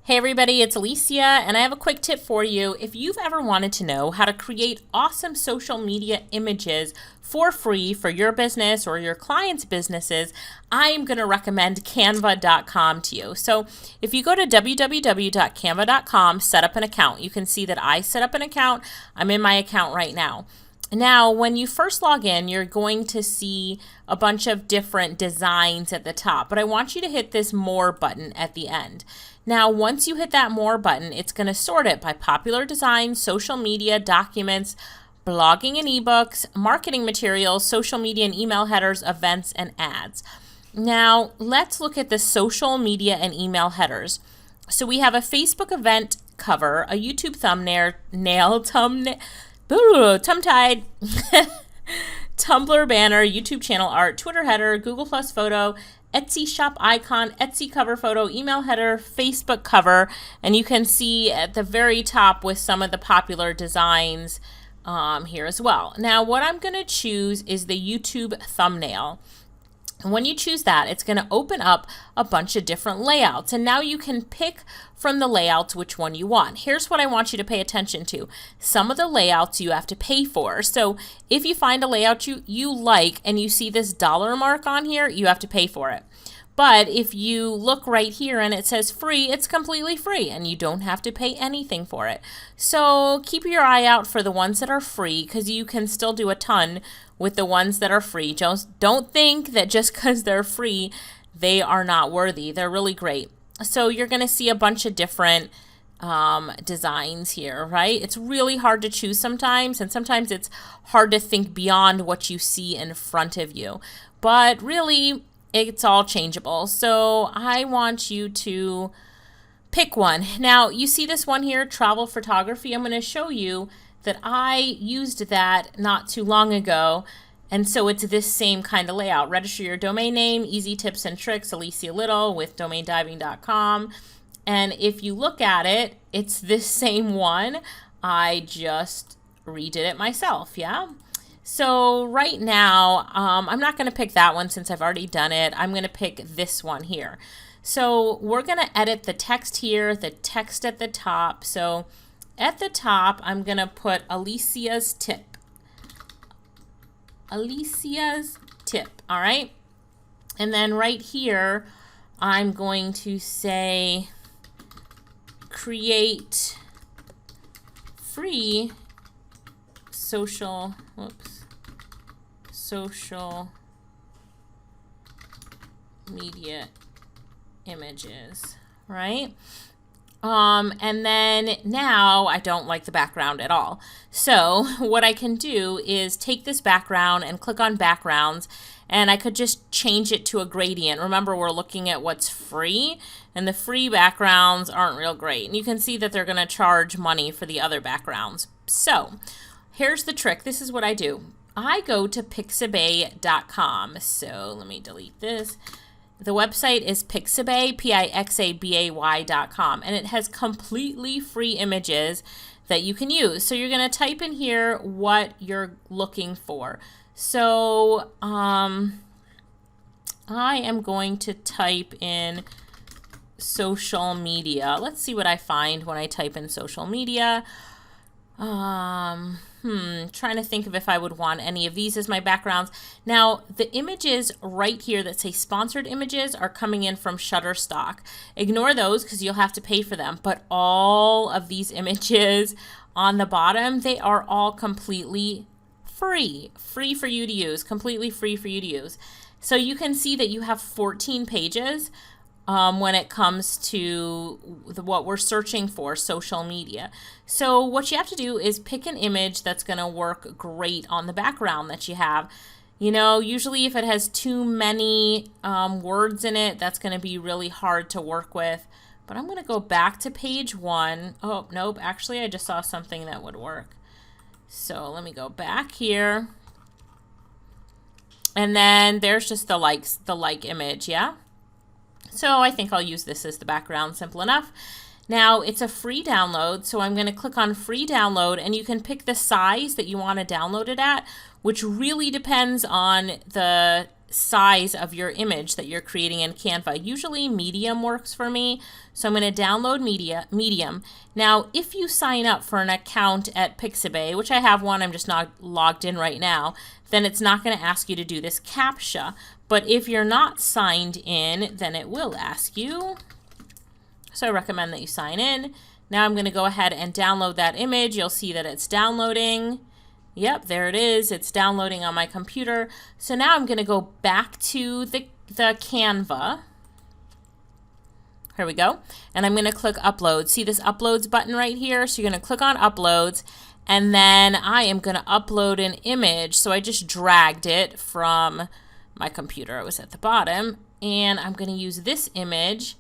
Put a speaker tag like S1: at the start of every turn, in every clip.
S1: Hey everybody, it's Alicia, and I have a quick tip for you. If you've ever wanted to know how to create awesome social media images for free for your business or your clients' businesses, I'm going to recommend Canva.com to you. So if you go to www.canva.com, set up an account. You can see that I set up an account. I'm in my account right now. Now, when you first log in, you're going to see a bunch of different designs at the top, but I want you to hit this More button at the end. Now, once you hit that More button, it's going to sort it by popular designs, social media, documents, blogging and ebooks, marketing materials, social media and email headers, events, and ads. Now, let's look at the social media and email headers. So we have a Facebook event cover, a YouTube thumbnail, tongue-tied, Tumblr banner, YouTube channel art, Twitter header, Google Plus photo, Etsy shop icon, Etsy cover photo, email header, Facebook cover, and you can see at the very top with some of the popular designs here as well. Now, what I'm going to choose is the YouTube thumbnail. And when you choose that, it's going to open up a bunch of different layouts. And now you can pick from the layouts which one you want. Here's what I want you to pay attention to. Some of the layouts you have to pay for. So if you find a layout you like and you see this dollar mark on here, you have to pay for it. But if you look right here and it says free, it's completely free and you don't have to pay anything for it. So keep your eye out for the ones that are free because you can still do a ton with the ones that are free. Just don't think that just because they're free, they are not worthy. They're really great. So you're going to see a bunch of different designs here, right? It's really hard to choose sometimes, and sometimes it's hard to think beyond what you see in front of you. But really, it's all changeable. So I want you to pick one. Now, you see this one here, travel photography. I'm going to show you that I used that not too long ago. And so it's this same kind of layout. Register your domain name, easy tips and tricks, Alicia Little with domaindiving.com. And if you look at it, it's this same one. I just redid it myself, yeah? So right now, I'm not going to pick that one since I've already done it. I'm going to pick this one here. So we're going to edit the text here, the text at the top. So at the top, I'm going to put Alicia's tip. Alicia's tip, all right? And then right here, I'm going to say create free social media images, right? And then now I don't like the background at all. So what I can do is take this background and click on backgrounds, and I could just change it to a gradient. Remember, we're looking at what's free, and the free backgrounds aren't real great. And you can see that they're going to charge money for the other backgrounds. So here's the trick. This is what I do. I go to pixabay.com. So let me delete this. The website is Pixabay, Pixabay.com, and it has completely free images that you can use. So you're going to type in here what you're looking for. So I am going to type in social media. Let's see what I find when I type in social media. Trying to think of if I would want any of these as my backgrounds. Now, the images right here that say sponsored images are coming in from Shutterstock. Ignore those because you'll have to pay for them. But all of these images on the bottom, they are all completely free. Free for you to use. Completely free for you to use. So you can see that you have 14 pages when it comes to what we're searching for, social media. So what you have to do is pick an image that's going to work great on the background that you have. You know, usually if it has too many words in it, that's going to be really hard to work with. But I'm going to go back to page 1. Oh, nope. Actually, I just saw something that would work. So let me go back here. And then there's just the like image, yeah? So I think I'll use this as the background, simple enough. Now it's a free download, so I'm going to click on free download, and you can pick the size that you want to download it at, which really depends on the size of your image that you're creating in Canva. Usually medium works for me, so I'm going to download medium. Now, if you sign up for an account at Pixabay, which I have one, I'm just not logged in right now, then it's not going to ask you to do this CAPTCHA. But if you're not signed in, then it will ask you. So I recommend that you sign in. Now I'm going to go ahead and download that image. You'll see that it's downloading. Yep, there it is. It's downloading on my computer. So now I'm going to go back to the Canva. Here we go. And I'm going to click Upload. See this Uploads button right here? So you're going to click on Uploads. And then I am going to upload an image. So I just dragged it from my computer. It was at the bottom. And I'm going to use this image.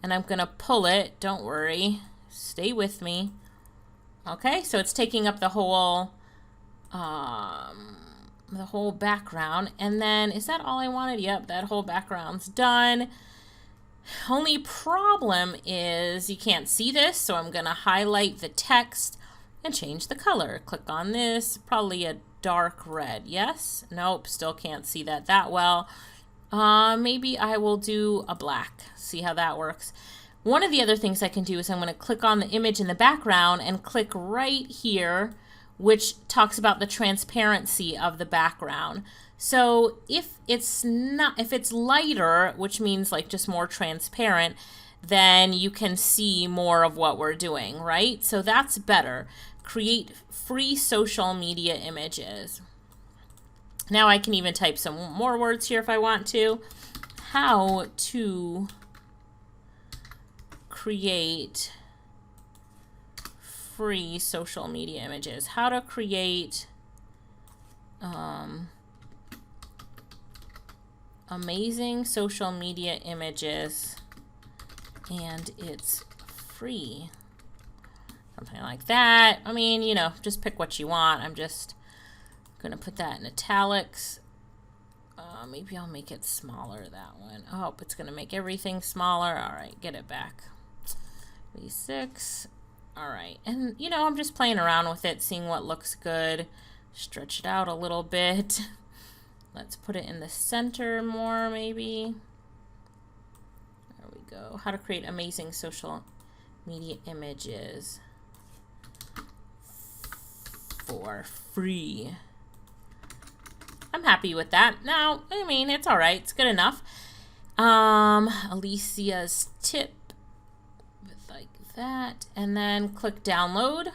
S1: And I'm going to pull it. Don't worry. Stay with me. Okay, so it's taking up the whole background. And then, is that all I wanted? Yep, that whole background's done. Only problem is you can't see this, so I'm going to highlight the text and change the color. Click on this, probably a dark red. Yes? Nope, still can't see that well. Maybe I will do a black. See how that works. One of the other things I can do is I'm going to click on the image in the background and click right here, which talks about the transparency of the background. So if it's lighter, which means like just more transparent, then you can see more of what we're doing, right? So that's better. Create free social media images. Now I can even type some more words here if I want to. How to create free social media images. How to create amazing social media images, and it's free. Something like that. I mean, you know, just pick what you want. I'm just going to put that in italics. Maybe I'll make it smaller, that one. Oh, it's going to make everything smaller. All right, get it back. V6. All right, and you know, I'm just playing around with it, seeing what looks good. Stretch it out a little bit. Let's put it in the center more, maybe. There we go. How to create amazing social media images for free. I'm happy with that. Now, I mean, it's all right. It's good enough. Alicia's tip. Like that, and then click download.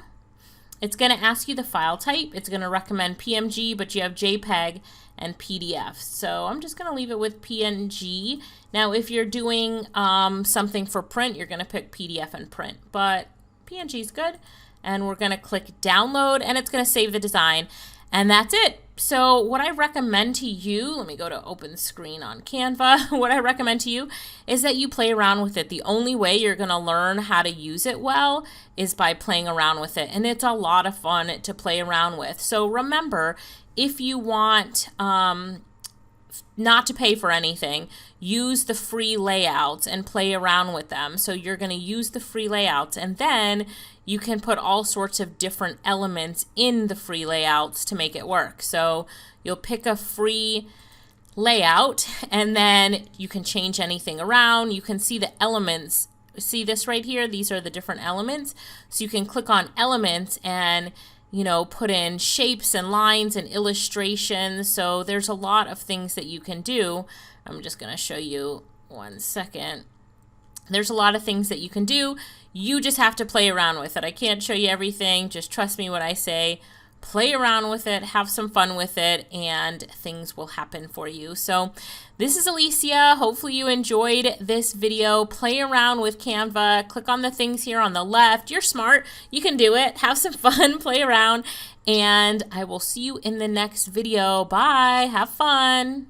S1: It's going to ask you the file type. It's going to recommend PNG, but you have JPEG and PDF. So I'm just going to leave it with PNG. Now, if you're doing something for print, you're going to pick PDF and print, but PNG is good. And we're going to click download, and it's going to save the design, and that's it. So what I recommend to you, let me go to open screen on Canva. What I recommend to you is that you play around with it. The only way you're going to learn how to use it well is by playing around with it. And it's a lot of fun to play around with. So remember, if you want not to pay for anything, use the free layouts and play around with them. So you're going to use the free layouts, and then you can put all sorts of different elements in the free layouts to make it work. So you'll pick a free layout, and then you can change anything around. You can see the elements. See this right here? These are the different elements. So you can click on elements and, you know, put in shapes and lines and illustrations. So there's a lot of things that you can do. I'm just going to show you 1 second. There's a lot of things that you can do. You just have to play around with it. I can't show you everything. Just trust me when I say play around with it, have some fun with it, and things will happen for you. So this is Alicia. Hopefully you enjoyed this video. Play around with Canva. Click on the things here on the left. You're smart. You can do it. Have some fun. Play around. And I will see you in the next video. Bye. Have fun.